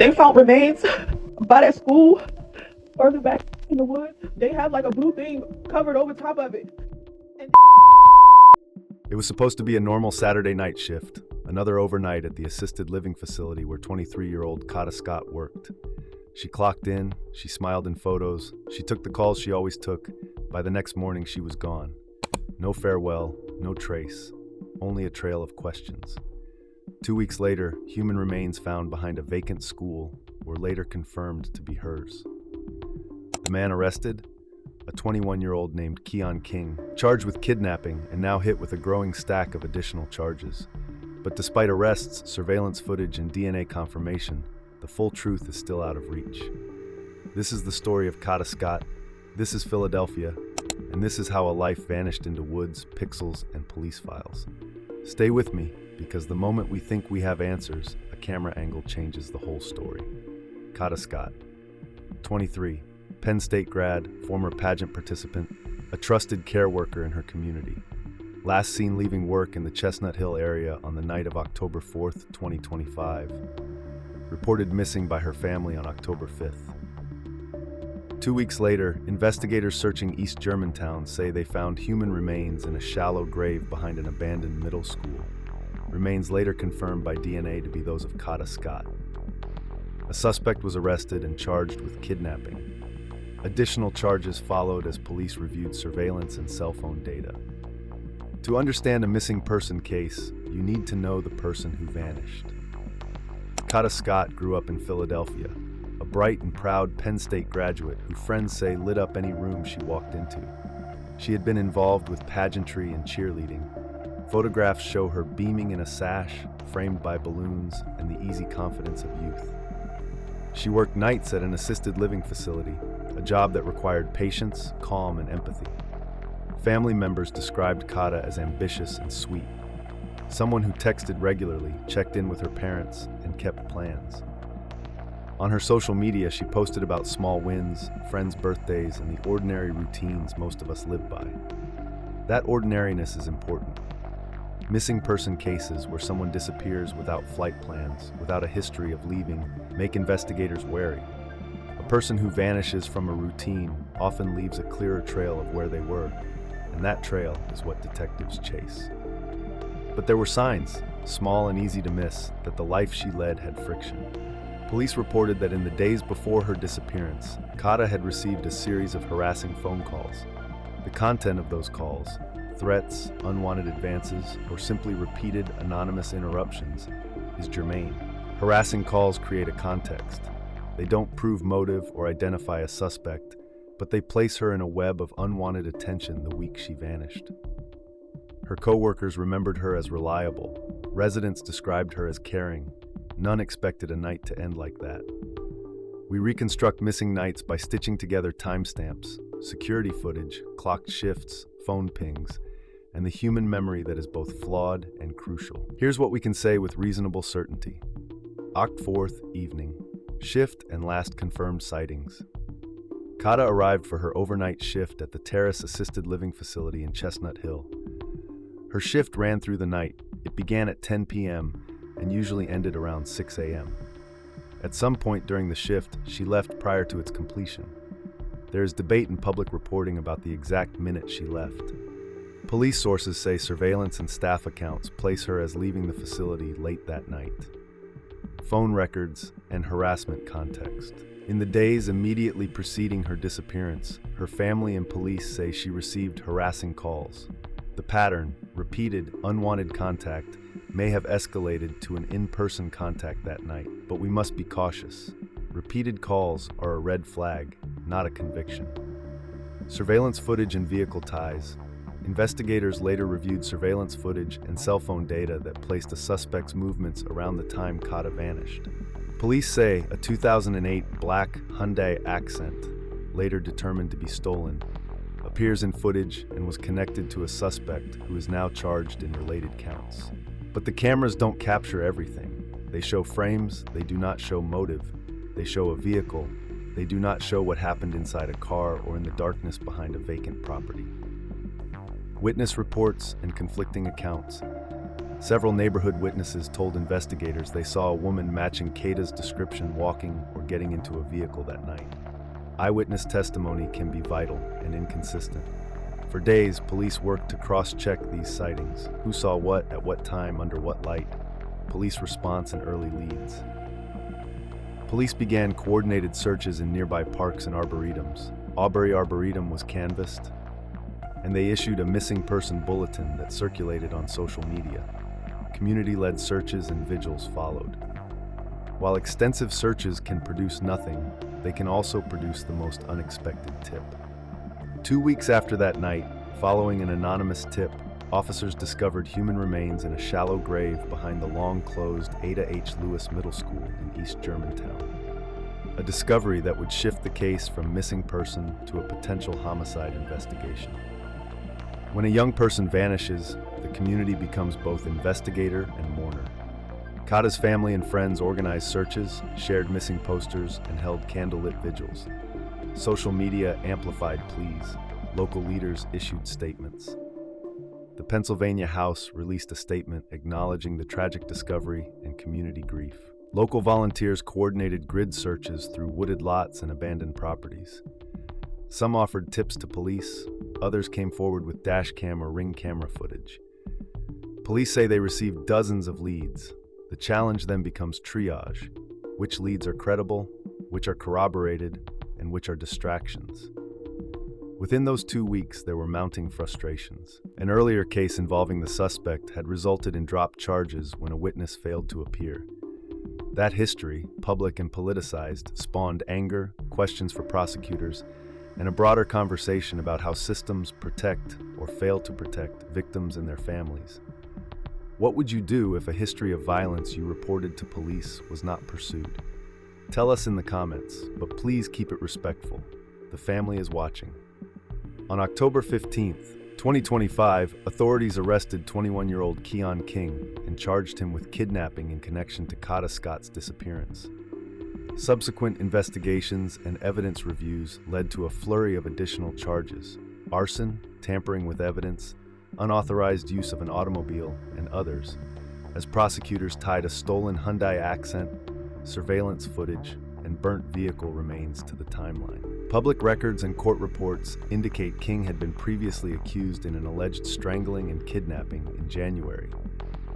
They found remains by that school further back in the woods. They have like a blue thing covered over top of it. And It was supposed to be a normal Saturday night shift, another overnight at the assisted living facility where 23-year-old Kada Scott worked. She clocked in, she smiled in photos, she took the calls she always took. By the next morning, she was gone. No farewell, no trace, only a trail of questions. 2 weeks later, human remains found behind a vacant school were later confirmed to be hers. The man arrested? A 21-year-old named Keon King, charged with kidnapping and now hit with a growing stack of additional charges. But despite arrests, surveillance footage, and DNA confirmation, the full truth is still out of reach. This is the story of Kada Scott. This is Philadelphia, and this is how a life vanished into woods, pixels, and police files. Stay with me, because the moment we think we have answers, a camera angle changes the whole story. Kada Scott, 23, Penn State grad, former pageant participant, a trusted care worker in her community. Last seen leaving work in the Chestnut Hill area on the night of October 4th, 2025. Reported missing by her family on October 5th. 2 weeks later, investigators searching East Germantown say they found human remains in a shallow grave behind an abandoned middle school. Remains later confirmed by DNA to be those of Kada Scott. A suspect was arrested and charged with kidnapping. Additional charges followed as police reviewed surveillance and cell phone data. To understand a missing person case, you need to know the person who vanished. Kada Scott grew up in Philadelphia, a bright and proud Penn State graduate who friends say lit up any room she walked into. She had been involved with pageantry and cheerleading. Photographs show her beaming in a sash, framed by balloons and the easy confidence of youth. She worked nights at an assisted living facility, a job that required patience, calm, and empathy. Family members described Kada as ambitious and sweet, someone who texted regularly, checked in with her parents, and kept plans. On her social media, she posted about small wins, friends' birthdays, and the ordinary routines most of us live by. That ordinariness is important. Missing person cases where someone disappears without flight plans, without a history of leaving, make investigators wary. A person who vanishes from a routine often leaves a clearer trail of where they were, and that trail is what detectives chase. But there were signs, small and easy to miss, that the life she led had friction. Police reported that in the days before her disappearance, Kada had received a series of harassing phone calls. The content of those calls, threats, unwanted advances, or simply repeated anonymous interruptions, is germane. Harassing calls create a context. They don't prove motive or identify a suspect, but they place her in a web of unwanted attention the week she vanished. Her co-workers remembered her as reliable. Residents described her as caring. None expected a night to end like that. We reconstruct missing nights by stitching together timestamps, security footage, clocked shifts, phone pings, and the human memory that is both flawed and crucial. Here's what we can say with reasonable certainty. Oct 4th, evening. Shift and last confirmed sightings. Kada arrived for her overnight shift at the Terrace Assisted Living Facility in Chestnut Hill. Her shift ran through the night. It began at 10 p.m. and usually ended around 6 a.m. At some point during the shift, she left prior to its completion. There is debate in public reporting about the exact minute she left. Police sources say surveillance and staff accounts place her as leaving the facility late that night. Phone records and harassment context. In the days immediately preceding her disappearance, her family and police say she received harassing calls. The pattern, repeated, unwanted contact, may have escalated to an in-person contact that night, but we must be cautious. Repeated calls are a red flag, not a conviction. Surveillance footage and vehicle ties. Investigators later reviewed surveillance footage and cell phone data that placed a suspect's movements around the time Kada vanished. Police say a 2008 black Hyundai Accent, later determined to be stolen, appears in footage and was connected to a suspect who is now charged in related counts. But the cameras don't capture everything. They show frames, they do not show motive. They show a vehicle, they do not show what happened inside a car or in the darkness behind a vacant property. Witness reports and conflicting accounts. Several neighborhood witnesses told investigators they saw a woman matching Kada's description walking or getting into a vehicle that night. Eyewitness testimony can be vital and inconsistent. For days, police worked to cross-check these sightings. Who saw what, at what time, under what light? Police response and early leads. Police began coordinated searches in nearby parks and arboretums. Aubrey Arboretum was canvassed, and they issued a missing person bulletin that circulated on social media. Community-led searches and vigils followed. While extensive searches can produce nothing, they can also produce the most unexpected tip. 2 weeks after that night, following an anonymous tip, officers discovered human remains in a shallow grave behind the long-closed Ada H. Lewis Middle School in East Germantown. A discovery that would shift the case from missing person to a potential homicide investigation. When a young person vanishes, the community becomes both investigator and mourner. Kada's family and friends organized searches, shared missing posters, and held candlelit vigils. Social media amplified pleas. Local leaders issued statements. The Pennsylvania House released a statement acknowledging the tragic discovery and community grief. Local volunteers coordinated grid searches through wooded lots and abandoned properties. Some offered tips to police, others came forward with dash cam or ring camera footage. Police say they received dozens of leads. The challenge then becomes triage. Which leads are credible, which are corroborated, and which are distractions. Within those 2 weeks, there were mounting frustrations. An earlier case involving the suspect had resulted in dropped charges when a witness failed to appear. That history, public and politicized, spawned anger, questions for prosecutors, and a broader conversation about how systems protect or fail to protect victims and their families. What would you do if a history of violence you reported to police was not pursued? Tell us in the comments, but please keep it respectful. The family is watching. On October 15th, 2025, authorities arrested 21-year-old Keon King and charged him with kidnapping in connection to Kada Scott's disappearance. Subsequent investigations and evidence reviews led to a flurry of additional charges: arson, tampering with evidence, unauthorized use of an automobile, and others, as prosecutors tied a stolen Hyundai Accent, surveillance footage, and burnt vehicle remains to the timeline. Public records and court reports indicate King had been previously accused in an alleged strangling and kidnapping in January,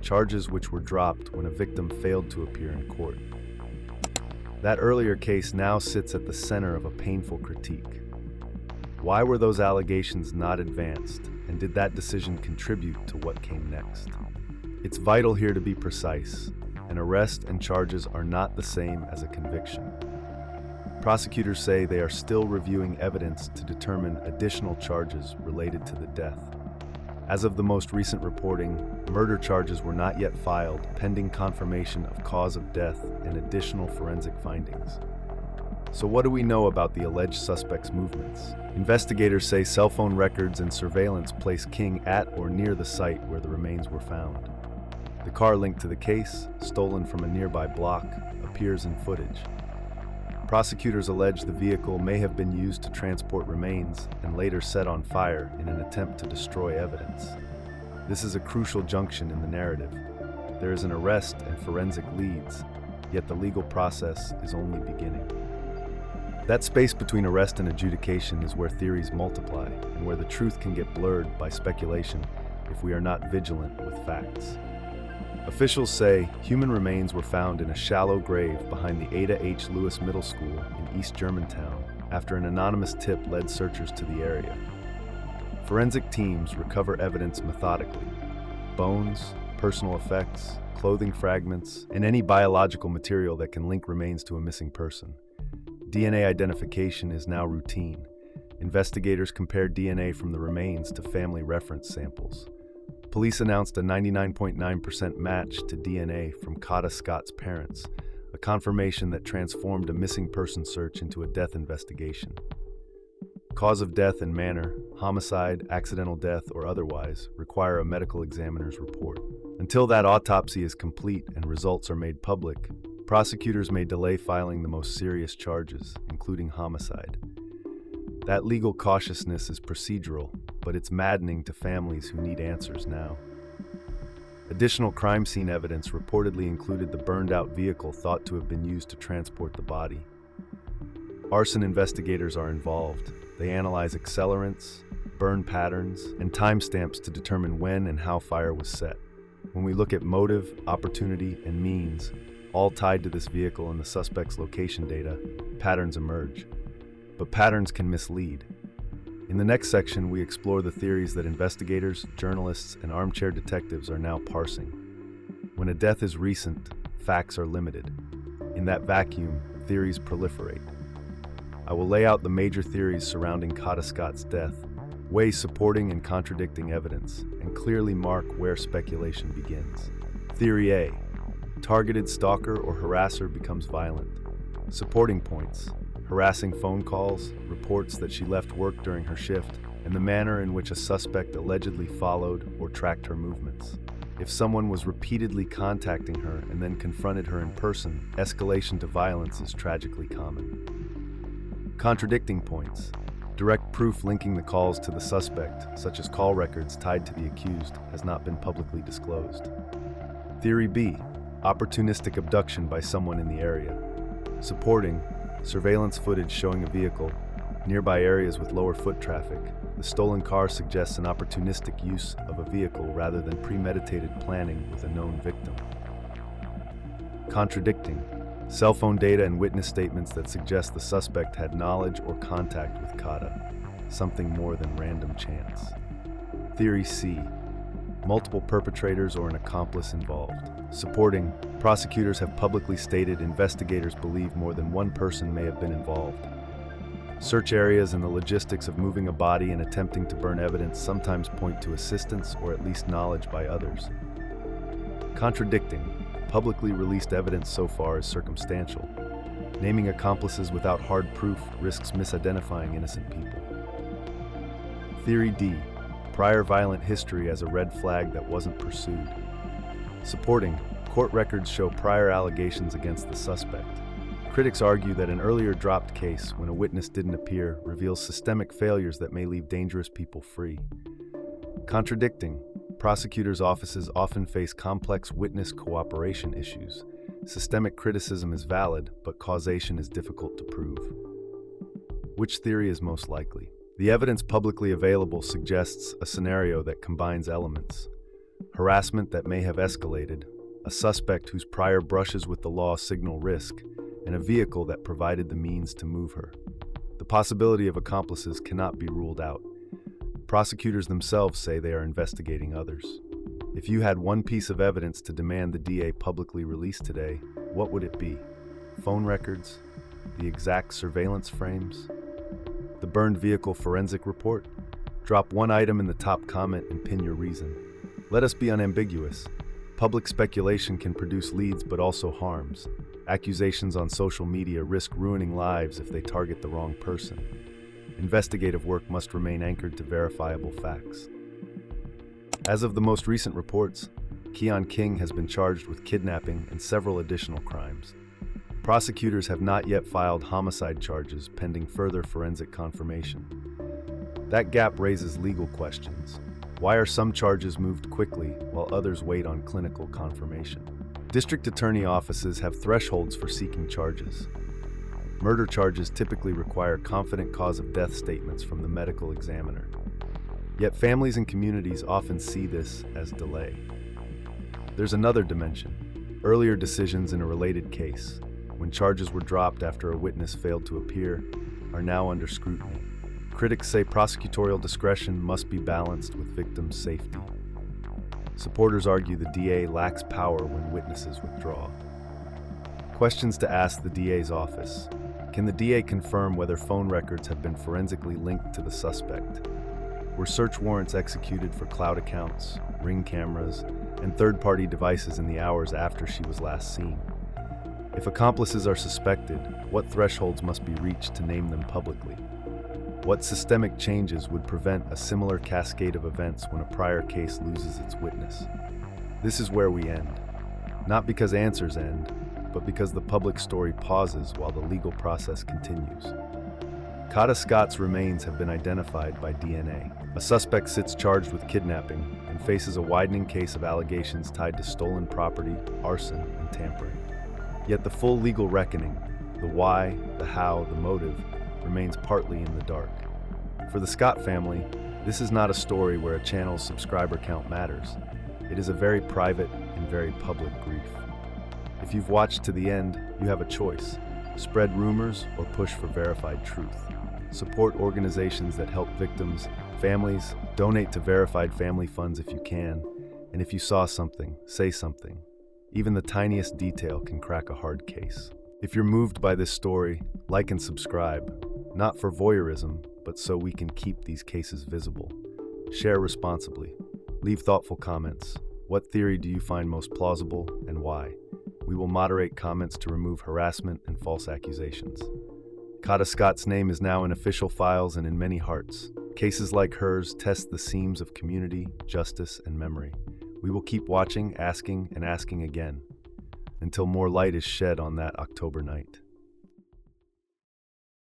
charges which were dropped when a victim failed to appear in court. That earlier case now sits at the center of a painful critique. Why were those allegations not advanced, and did that decision contribute to what came next? It's vital here to be precise. An arrest and charges are not the same as a conviction. Prosecutors say they are still reviewing evidence to determine additional charges related to the death. As of the most recent reporting, murder charges were not yet filed, pending confirmation of cause of death and additional forensic findings. So what do we know about the alleged suspect's movements? Investigators say cell phone records and surveillance place King at or near the site where the remains were found. The car linked to the case, stolen from a nearby block, appears in footage. Prosecutors allege the vehicle may have been used to transport remains and later set on fire in an attempt to destroy evidence. This is a crucial junction in the narrative. There is an arrest and forensic leads, yet the legal process is only beginning. That space between arrest and adjudication is where theories multiply and where the truth can get blurred by speculation if we are not vigilant with facts. Officials say human remains were found in a shallow grave behind the Ada H. Lewis Middle School in East Germantown after an anonymous tip led searchers to the area. Forensic teams recover evidence methodically: bones, personal effects, clothing fragments, and any biological material that can link remains to a missing person. DNA identification is now routine. Investigators compare DNA from the remains to family reference samples. Police announced a 99.9% match to DNA from Kada Scott's parents, a confirmation that transformed a missing person search into a death investigation. Cause of death and manner, homicide, accidental death, or otherwise, require a medical examiner's report. Until that autopsy is complete and results are made public, prosecutors may delay filing the most serious charges, including homicide. That legal cautiousness is procedural, but it's maddening to families who need answers now. Additional crime scene evidence reportedly included the burned-out vehicle thought to have been used to transport the body. Arson investigators are involved. They analyze accelerants, burn patterns, and timestamps to determine when and how fire was set. When we look at motive, opportunity, and means, all tied to this vehicle and the suspect's location data, patterns emerge. But patterns can mislead. In the next section, we explore the theories that investigators, journalists, and armchair detectives are now parsing. When a death is recent, facts are limited. In that vacuum, theories proliferate. I will lay out the major theories surrounding Kada Scott's death, weigh supporting and contradicting evidence, and clearly mark where speculation begins. Theory A: targeted stalker or harasser becomes violent. Supporting points: harassing phone calls, reports that she left work during her shift, and the manner in which a suspect allegedly followed or tracked her movements. If someone was repeatedly contacting her and then confronted her in person, escalation to violence is tragically common. Contradicting points: direct proof linking the calls to the suspect, such as call records tied to the accused, has not been publicly disclosed. Theory B: opportunistic abduction by someone in the area. Supporting: surveillance footage showing a vehicle, nearby areas with lower foot traffic. The stolen car suggests an opportunistic use of a vehicle rather than premeditated planning with a known victim. Contradicting: cell phone data and witness statements that suggest the suspect had knowledge or contact with Kada, something more than random chance. Theory C: multiple perpetrators or an accomplice involved. Supporting: prosecutors have publicly stated investigators believe more than one person may have been involved. Search areas and the logistics of moving a body and attempting to burn evidence sometimes point to assistance or at least knowledge by others. Contradicting: publicly released evidence so far is circumstantial. Naming accomplices without hard proof risks misidentifying innocent people. Theory D: prior violent history as a red flag that wasn't pursued. Supporting: court records show prior allegations against the suspect. Critics argue that an earlier dropped case, when a witness didn't appear, reveals systemic failures that may leave dangerous people free. Contradicting: prosecutors' offices often face complex witness cooperation issues. Systemic criticism is valid, but causation is difficult to prove. Which theory is most likely? The evidence publicly available suggests a scenario that combines elements: harassment that may have escalated, a suspect whose prior brushes with the law signal risk, and a vehicle that provided the means to move her. The possibility of accomplices cannot be ruled out. Prosecutors themselves say they are investigating others. If you had one piece of evidence to demand the DA publicly release today, what would it be? Phone records? The exact surveillance frames? The burned vehicle forensic report? Drop one item in the top comment and pin your reason. Let us be unambiguous. Public speculation can produce leads but also harms. Accusations on social media risk ruining lives if they target the wrong person. Investigative work must remain anchored to verifiable facts. As of the most recent reports, Keon King has been charged with kidnapping and several additional crimes. Prosecutors have not yet filed homicide charges pending further forensic confirmation. That gap raises legal questions. Why are some charges moved quickly while others wait on clinical confirmation? District attorney offices have thresholds for seeking charges. Murder charges typically require confident cause of death statements from the medical examiner. Yet families and communities often see this as delay. There's another dimension: earlier decisions in a related case, when charges were dropped after a witness failed to appear, are now under scrutiny. Critics say prosecutorial discretion must be balanced with victims' safety. Supporters argue the DA lacks power when witnesses withdraw. Questions to ask the DA's office: can the DA confirm whether phone records have been forensically linked to the suspect? Were search warrants executed for cloud accounts, Ring cameras, and third-party devices in the hours after she was last seen? If accomplices are suspected, what thresholds must be reached to name them publicly? What systemic changes would prevent a similar cascade of events when a prior case loses its witness? This is where we end. Not because answers end, but because the public story pauses while the legal process continues. Kada Scott's remains have been identified by DNA. A suspect sits charged with kidnapping, and faces a widening case of allegations tied to stolen property, arson, and tampering. Yet the full legal reckoning, the why, the how, the motive, remains partly in the dark. For the Scott family, this is not a story where a channel's subscriber count matters. It is a very private and very public grief. If you've watched to the end, you have a choice: spread rumors or push for verified truth. Support organizations that help victims, families, donate to verified family funds if you can, and if you saw something, say something. Even the tiniest detail can crack a hard case. If you're moved by this story, like and subscribe, not for voyeurism, but so we can keep these cases visible. Share responsibly. Leave thoughtful comments. What theory do you find most plausible and why? We will moderate comments to remove harassment and false accusations. Kada Scott's name is now in official files and in many hearts. Cases like hers test the seams of community, justice, and memory. We will keep watching, asking, and asking again, until more light is shed on that October night.